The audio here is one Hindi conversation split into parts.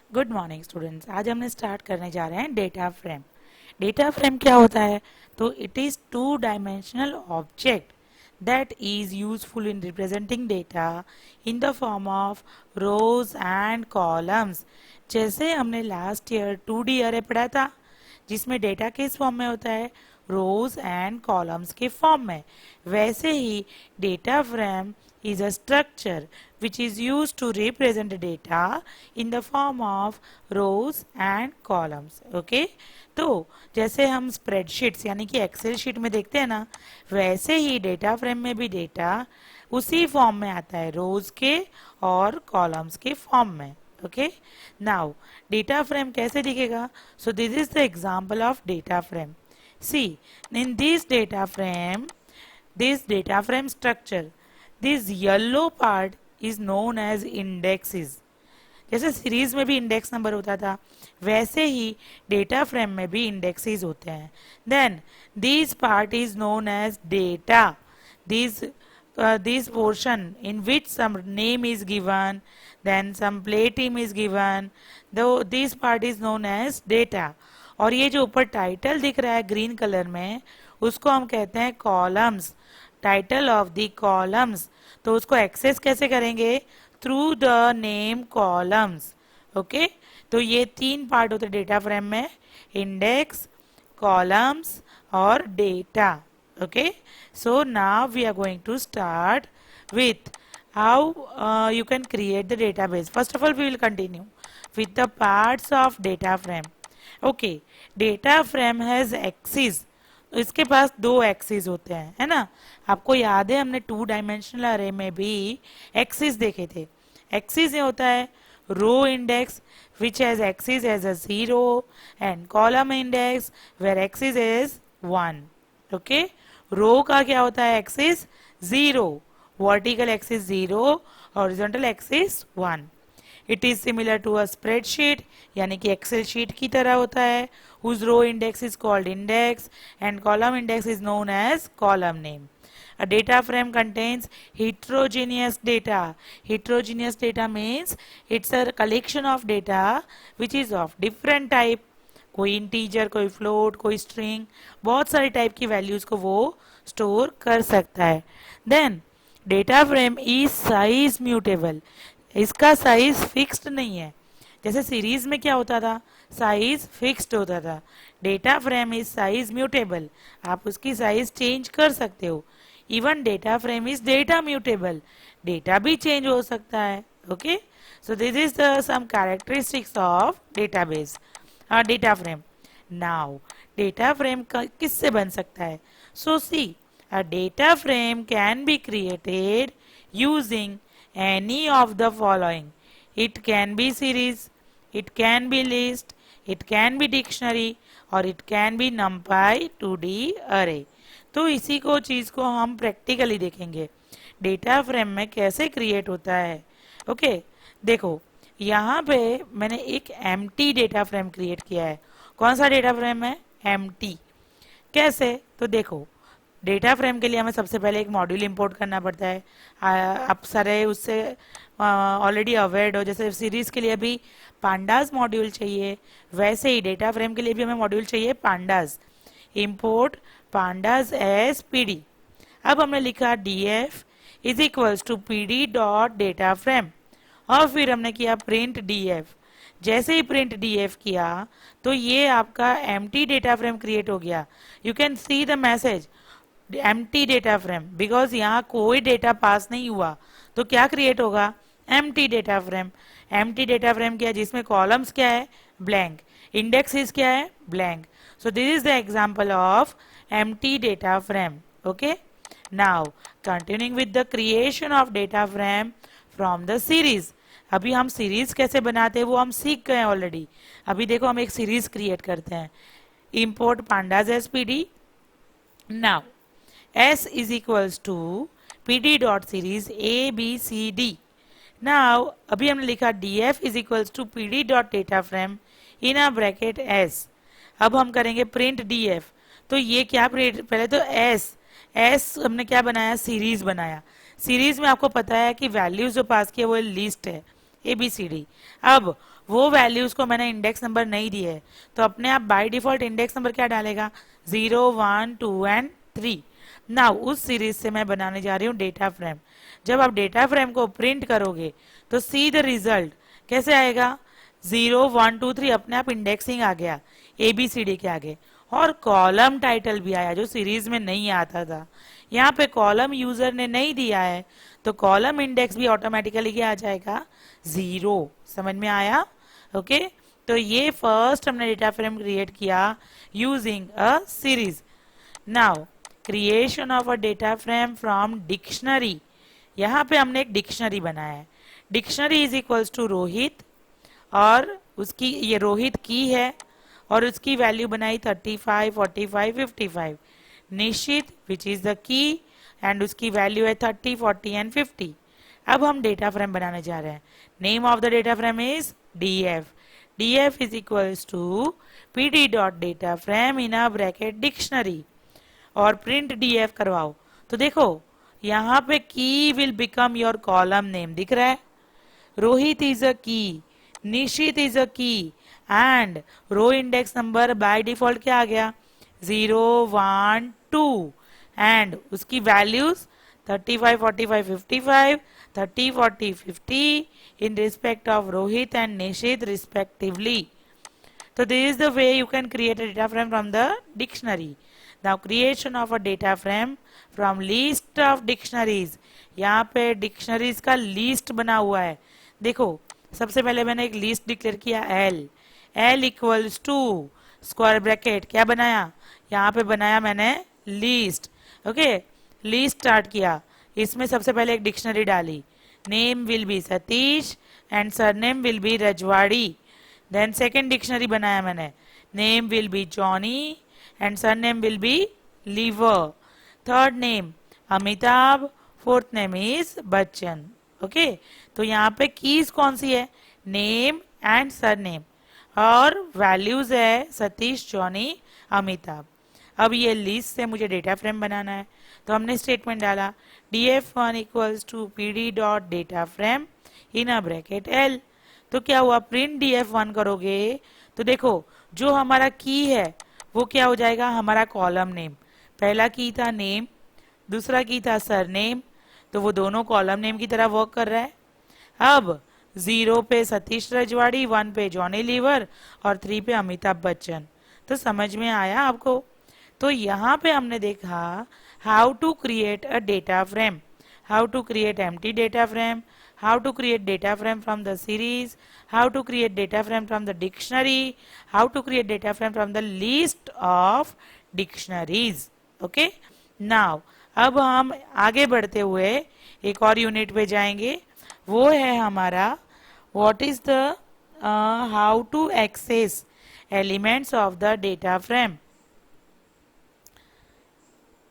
Good morning students. आज हमने स्टार्ट करने जा रहे हैं डेटा फ्रेम। डेटा फ्रेम क्या होता है? तो it is two dimensional object that is useful in representing data in the form of rows and columns। जैसे हमने लास्ट ईयर 2D अरे पढ़ा था जिसमें डेटा किस फॉर्म में होता है? रोज एंड कॉलम्स के फॉर्म में। वैसे ही data frame is a structure which is used to represent data in the form of rows and columns। okay? तो जैसे हम स्प्रेडशीट्स यानी कि एक्सेल शीट में देखते हैं ना, वैसे ही डेटा फ्रेम में भी डेटा उसी फॉर्म में आता है, रोज के और कॉलम्स के फॉर्म में। ओके, नाउ डेटा फ्रेम कैसे दिखेगा? So this is the example of data frame. See, in this data frame structure, this yellow part is known as indexes। जैसे सीरीज में भी इंडेक्स नंबर होता था, वैसे ही डेटा फ्रेम में भी इंडेक्सेस होते हैं। Then this part is known as data. this portion in which some name is given, then some play team is given, though this part is known as data। और ये जो ऊपर टाइटल दिख रहा है ग्रीन कलर में, उसको हम कहते हैं columns, title of the columns. तो उसको एक्सेस कैसे करेंगे? Through the name columns. Okay, तो ये तीन पार्ट होते हैं डेटा फ्रेम में, इंडेक्स, कॉलम्स और data. okay, so now we are going to start with how you can create the database। first of all we will continue with the parts of data frame। okay, data frame has axis। इसके पास दो एक्सिस होते हैं, है ना? आपको याद है हमने 2 डायमेंशनल अरे में भी एक्सिस देखे थे। एक्सिस ये होता है row index which has axis as a 0 and column index where axis is 1। Okay, row का क्या होता है? Axis 0, vertical axis 0, horizontal axis 1। It is similar to a spreadsheet यानी कि एक्सेल शीट की तरह होता है। whose row index is called index and column index is known as column name। A data frame contains heterogeneous data। Heterogeneous data means it's a collection of data which is of different type। कोई इंटीजर, कोई फ्लोट, कोई स्ट्रिंग, बहुत सारे टाइप की वैल्यूज को वो स्टोर कर सकता है। Then data frame is size mutable. इसका साइज फिक्स्ड नहीं है। जैसे सीरीज में क्या होता था? साइज फिक्स्ड होता था। Data frame is size mutable, आप उसकी साइज चेंज कर सकते हो। Even data frame is data mutable, data भी चेंज हो सकता है। Okay, so this is the some characteristics of database, data frame. Now data frame किससे बन सकता है? So see, a data frame can be created using any of the following. It can be series, it can be list, it can B dictionary और it can B numpy 2D अरे। तो इसी को चीज को हम प्रैक्टिकली देखेंगे डेटा फ्रेम में कैसे क्रिएट होता है। ओके, देखो यहाँ पे मैंने एक एम्प्टी डेटा फ्रेम क्रिएट किया है। कौन सा डेटा फ्रेम है? एम्प्टी। कैसे? तो देखो, डेटा फ्रेम के लिए हमें सबसे पहले एक मॉड्यूल इंपोर्ट करना पड़ता है। आप सारे उससे ऑलरेडी अवेयर हो। जैसे सीरीज के लिए भी पांडास मॉड्यूल चाहिए, वैसे ही डेटा फ्रेम के लिए भी हमें मॉड्यूल चाहिए pandas. Import pandas as PD. अब हमने लिखा df is equals to pd dot data frame और फिर हमने किया प्रिंट df। जैसे ही प्रिंट df किया तो ये आपका एम्प्टी डेटा फ्रेम क्रिएट हो गया। You can see the message empty data frame because यहाँ कोई डेटा पास नहीं हुआ। तो क्या क्रिएट होगा? Empty data frame. Empty data frame क्या है? जिसमें कॉलम्स क्या है? ब्लैंक। इंडेक्सेस क्या है? Blank. So this is the example of empty data frame. Okay, now continuing with the creation of data frame from the series. अभी हम सीरीज कैसे बनाते हैं वो हम सीख गए ऑलरेडी। अभी देखो हम एक सीरीज क्रिएट करते हैं। Import pandas as pd। Now s is equals to pd dot series a b c d। Now अभी हमने लिखा df is equals to pd dot data frame in a bracket s। अब हम करेंगे प्रिंट df। तो ये क्या प्रिंट? पहले तो s हमने क्या बनाया? सीरीज बनाया। सीरीज में आपको पता है कि वैल्यूज जो पास किया वो लिस्ट है, ABCD। अब वो वैल्यूज को मैंने इंडेक्स नंबर नहीं दिए है, तो अपने आप बाय डिफॉल्ट इंडेक्स नंबर क्या डालेगा, 0 1 2 एंड 3। नाउ उस सीरीज से मैं बनाने जा रही हूँ डेटा फ्रेम। जब आप डेटा फ्रेम को प्रिंट करोगे तो सी द रिजल्ट कैसे आएगा, 0 1 2 3 अपने आप इंडेक्सिंग आ गया ABCD के आगे, और कॉलम टाइटल भी आया जो सीरीज में नहीं आता था। यहाँ पे कॉलम यूजर ने नहीं दिया है तो कॉलम इंडेक्स भी ऑटोमेटिकली क्या आ जाएगा, 0। समझ में आया? ओके तो ये फर्स्ट हमने डेटा फ्रेम क्रिएट किया using a series. Now creation of a data frame from dictionary. यहाँ पे हमने एक डिक्शनरी बनाया है। Dictionary is equals to Rohit, और उसकी ये रोहित की है और उसकी वैल्यू बनाई 35 45 55। निश्चित which is the key and उसकी वैल्यू है 30 40 एंड 50। अब हम डेटा फ्रेम बनाने जा रहे हैं। Name of the data frame is DF। DF is equals to PD dot data frame in a bracket dictionary, और प्रिंट DF करवाओ। तो देखो यहाँ पे key will become your column name, दिख रहा है, रोहित इज अ की, निशित is a key, and row index number by default क्या आ गया, 0 1 2, एंड उसकी values 35 45 55 30 40 50 in respect of Rohit and Nishit respectively. So this is the way you can create a data frame from the dictionary. Now creation of a data frame from list of dictionaries. यहाँ पे डिक्शनरीज का लिस्ट बना हुआ है। देखो सबसे पहले मैंने एक लिस्ट डिक्लेयर किया L equals to square bracket क्या बनाया, यहाँ पे बनाया मैंने लिस्ट। ओके लिस्ट स्टार्ट किया, इसमें सबसे पहले एक डिक्शनरी डाली, name will be Satish and surname will be Rajwadi. Then second dictionary बनाया मैंने, name will be Johnny and surname will be Lever. Third name Amitabh, fourth name is Bachchan. Okay तो यहाँ पे कीज कौन सी है, नेम एंड सरनेम, और वैल्यूज है सतीश जॉनी अमिताभ। अब ये लिस्ट से मुझे डेटा फ्रेम बनाना है, तो हमने स्टेटमेंट डाला DF1 equals to PD dot data frame in a bracket L। तो क्या हुआ, प्रिंट DF1 करोगे तो देखो जो हमारा की है वो क्या हो जाएगा, हमारा कॉलम नेम। पहला की था नेम, दूसरा की था सरनेम, तो वो दोनों कॉलम नेम की तरह वर्क कर रहा है। अब 0 पे सतीश रजवाड़ी, 1 पे जॉनी लीवर और 3 पे अमिताभ बच्चन। तो समझ में आया आपको? तो यहाँ पे हमने देखा how to create a data frame, how to create empty data frame, how to create data frame from the series, how to create data frame from the dictionary, how to create data frame from the list of dictionaries. Okay? Now, अब हम आगे बढ़ते हुए एक और यूनिट पे जाएंगे, वो है हमारा what is the how to access elements of the data frame.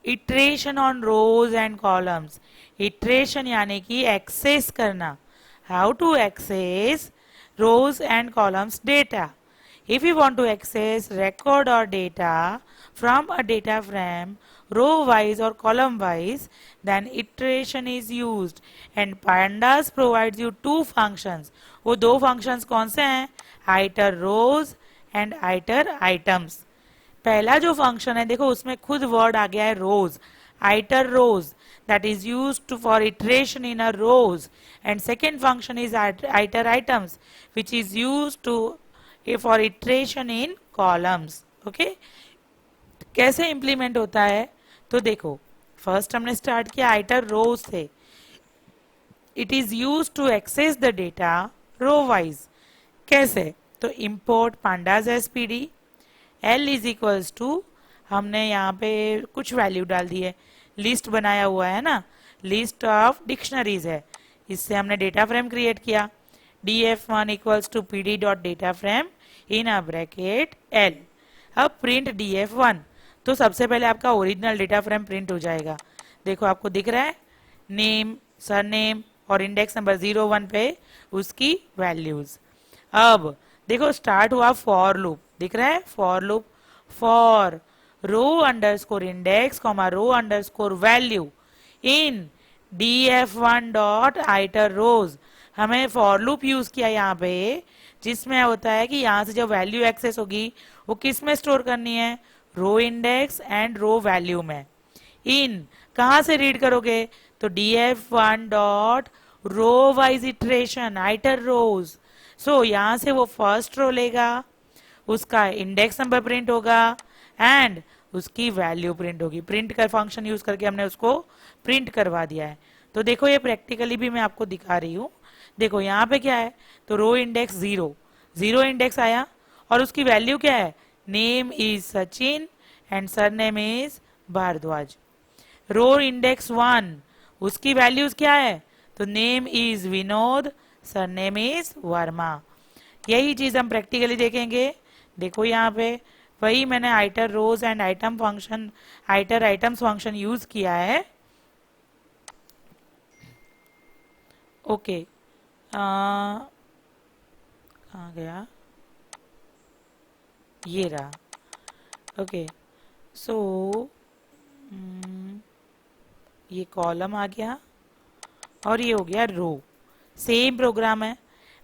Iteration on rows and columns, iteration यानी कि एक्सेस करना, how to access rows and columns data. If you want to access record or data from a data frame row wise or column wise, then iteration is used, and pandas provides you two functions. वो दो functions कौन से हैं, iter rows and iter items। पहला जो फंक्शन है देखो उसमें खुद वर्ड आ गया है rows, iterrows, that is used for iteration in a rows, and second function is iteritems which is used to for iteration in columns. Okay कैसे इंप्लीमेंट होता है, तो देखो फर्स्ट हमने स्टार्ट किया आइटर रोज से, it is used to access the data row wise. कैसे, तो import pandas spd, L is equals to, हमने यहाँ पे कुछ वैल्यू डाल दी है, लिस्ट बनाया हुआ है ना, लिस्ट ऑफ डिक्शनरीज है, इससे हमने डेटा फ्रेम क्रिएट किया, DF1 equals to PD dot data frame in a bracket L। अब प्रिंट DF1, तो सबसे पहले आपका ओरिजिनल डेटा फ्रेम प्रिंट हो जाएगा। देखो आपको दिख रहा है नेम, सरनेम और इंडेक्स नंबर 0 1 पे उसकी वैल्यूज। अब देखो स्टार्ट हुआ फॉर लूप, दिख रहा है for loop, for row underscore index comma row underscore value in DF1 dot iterrows. हमें फॉर लूप यूज किया यहाँ पे, जिसमें होता है कि यहाँ से जब वैल्यू एक्सेस होगी वो किस में स्टोर करनी है, row index and row value में। इन कहाँ से रीड करोगे, तो df1 dot row wise iteration iterrows. So यहां से वो फर्स्ट रो लेगा, उसका इंडेक्स नंबर प्रिंट होगा एंड उसकी वैल्यू प्रिंट होगी। प्रिंट का फंक्शन यूज करके हमने उसको प्रिंट करवा दिया है। तो देखो ये प्रैक्टिकली भी मैं आपको दिखा रही हूँ। देखो यहाँ पे क्या है, तो रो इंडेक्स 0, 0 इंडेक्स आया और उसकी वैल्यू क्या है, name is Sachin and surname is Bhardwaj. Row index 1, उसकी वैल्यूज क्या है, तो name is Vinod, surname is Verma. यही चीज हम प्रैक्टिकली देखेंगे। देखो यहाँ पे वही मैंने iterrows and item function, iteritems function use किया है। ओके, कहाँ गया, ये रहा। ओके, सो ये कॉलम आ गया और ये हो गया रो। सेम प्रोग्राम है,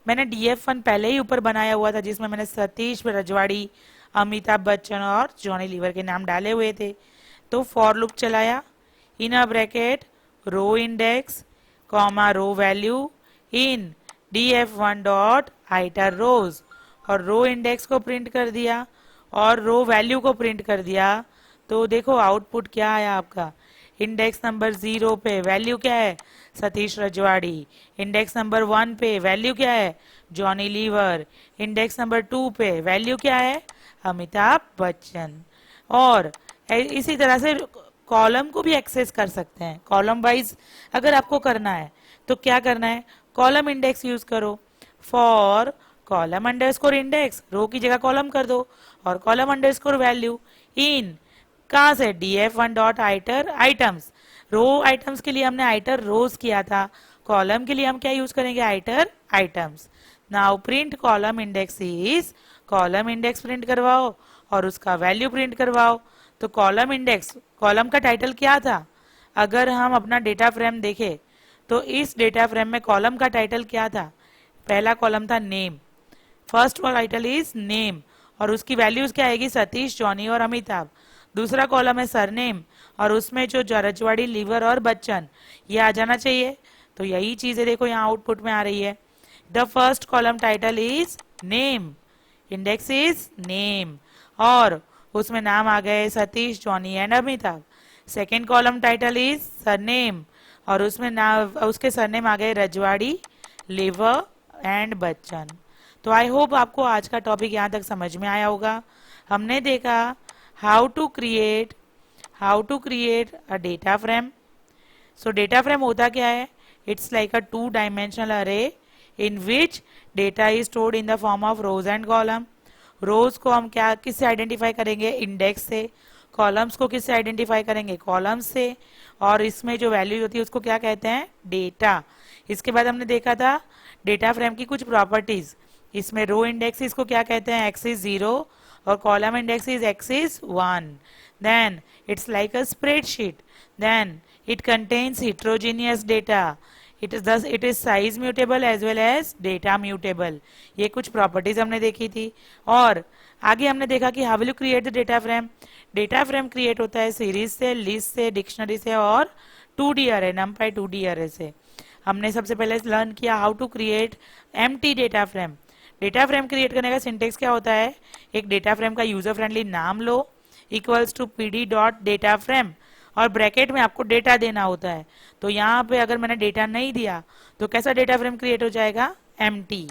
मैंने DF1 पहले ही ऊपर बनाया हुआ था जिसमें मैंने सतीश रजवाड़ी, अमिताभ बच्चन और जॉनी लीवर के नाम डाले हुए थे। तो फॉर लूप चलाया, in a bracket row index comma row value in DF1 dot iterrows, और रो इंडेक्स को प्रिंट कर दिया और रो वैल्यू को प्रिंट कर दिया। तो देखो आउटपुट क्या आया आपका, इंडेक्स नंबर 0 पे वैल्यू क्या है, सतीश रजवाड़ी। इंडेक्स नंबर 1 पे वैल्यू क्या है, जॉनी लीवर। इंडेक्स नंबर 2 पे वैल्यू क्या है, अमिताभ बच्चन। और इसी तरह से कॉलम को भी एक्सेस कर सकते हैं, कॉलम वाइज अगर आपको करना है तो क्या करना है, कॉलम इंडेक्स यूज करो। फॉर कॉलम अंडरस्कोर इंडेक्स, रो की जगह कॉलम कर दो, और कॉलम अंडरस्कोर वैल्यू इन कहाँ से, DF1 डॉट आइटर आइटम्स। रो आइटम्स के लिए हमने आइटर रोज किया था, कॉलम के लिए हम क्या यूज करेंगे, iteritems. Now print column index is, column index print करवाओ और उसका वैल्यू प्रिंट करवाओ। तो कॉलम इंडेक्स, कॉलम का टाइटल क्या था, अगर हम अपना डेटा फ्रेम देखें तो इस डेटा फ्रेम में कॉलम का टाइटल क्या था, पहला कॉलम था name, first title is name, और उसकी वैल्यूज क्या आएगी, सतीश, जॉनी और अमिताभ। दूसरा कॉलम है सरनेम, और उसमें जो रजवाड़ी, लीवर और बच्चन, ये आ जाना चाहिए। तो यही चीजें देखो यहाँ आउटपुट में आ रही है। The first column title is name, index is name, और उसमें नाम आ गए Satish, Johnny and Amitabh. Second column title is surname, और उसमें नाम, उसके सरनेम आ गए रजवाड़ी, लीवर एंड बच्चन। तो आई होप आपको आज का टॉपिक यहाँ तक समझ में आया होगा। हमने देखा how to create a data frame. So data frame होता क्या है, it's like a 2-dimensional array in which data is stored in the form of rows and column. rows को हम क्या किससे आइडेंटिफाई करेंगे, इंडेक्स से। कॉलम्स को किससे आइडेंटिफाई करेंगे, कॉलम्स से। और इसमें जो वैल्यू होती है उसको क्या कहते हैं, डेटा। इसके बाद हमने देखा था डेटा फ्रेम की कुछ प्रॉपर्टीज। इसमें रो इंडेक्स इसको क्या कहते हैं, एक्सिस 0, और column index is axis 1. Then it's like a spreadsheet. Then it contains heterogeneous data. It is size mutable as well as data mutable. ये कुछ प्रॉपर्टीज हमने देखी थी। और आगे हमने देखा कि how will you create the data frame. Data frame create होता है सीरीज से, लिस्ट से, डिक्शनरी से और 2D अरे, NumPy 2D अरे से। हमने सबसे पहले लर्न किया how to create empty data frame. Data frame create करने का सिंटेक्स क्या होता है, एक डेटा फ्रेम का यूजर फ्रेंडली नाम लो, equals to pd dot data frame, और ब्रैकेट में आपको डेटा देना होता है। तो यहाँ पे अगर मैंने डेटा नहीं दिया तो कैसा डेटा फ्रेम क्रिएट हो जाएगा, एम्प्टी।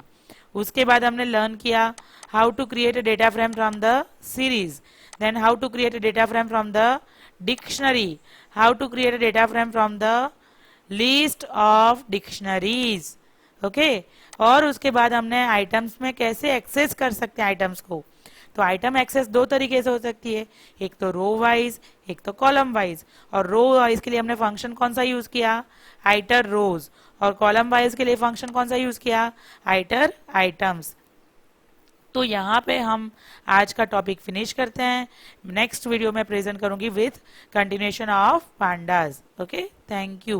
उसके बाद हमने लर्न किया how to create a data frame from the series, then how to create a data frame from the dictionary, how to create a data frame from the list of dictionaries. Okay, और उसके बाद हमने आइटम्स में कैसे एक्सेस कर सकते हैं आइटम्स को। तो आइटम एक्सेस दो तरीके से हो सकती है, एक तो रो वाइज, एक तो कॉलम वाइज। और रो वाइज के लिए हमने फंक्शन कौन सा यूज किया, आइटर रोज, और कॉलम वाइज के लिए फंक्शन कौन सा यूज किया, आइटर आइटम्स। तो यहाँ पे हम आज का टॉपिक फिनिश करते हैं। नेक्स्ट वीडियो में प्रेजेंट करूंगी with continuation of pandas. Okay, thank you.